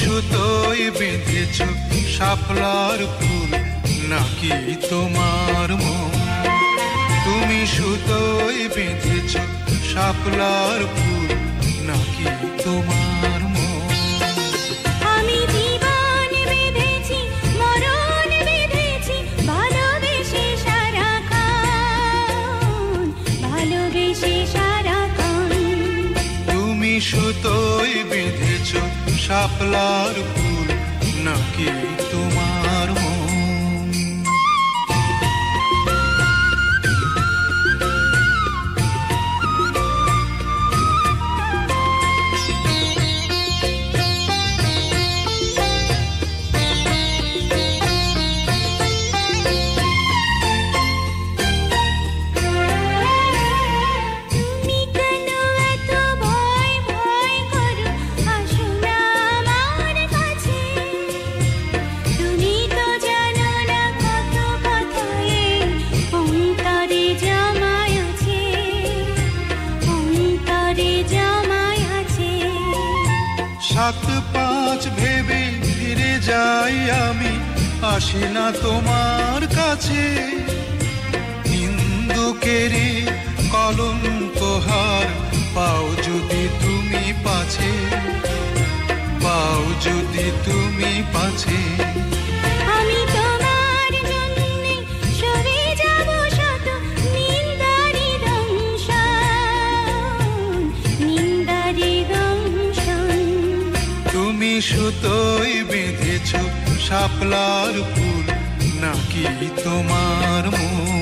সুতোয় বেঁধেছ শাপলার ফুল নাকি তোমার মন? তুমি সুতোয় বেঁধেছ শাপলার ফুল নাকি তোমার মন? আমি জীবন বেঁধেছি, মরণ বেঁধেছি, ভালোবেসে সারাক্ষণ, ভালোবেসে সারাক্ষণ। তুমি সুতোয় বেঁধেছ শাপলার ফুল নাকি তোমার মন? সাত পাঁচ ভেবে ফিরে যাই আমি, আসি না তোমার কাছে। নিন্দুকেরই কলঙ্কহার পাও যদি তুমি পাছে, পাও যদি তুমি পাছে। আমি তোমার জন্যে সরে যাব শত নিন্দারি দংশন, নিন্দারি দংশন। তুমি সুতোয় বেঁধেছ শাপলার ফুল নাকি তোমার মন?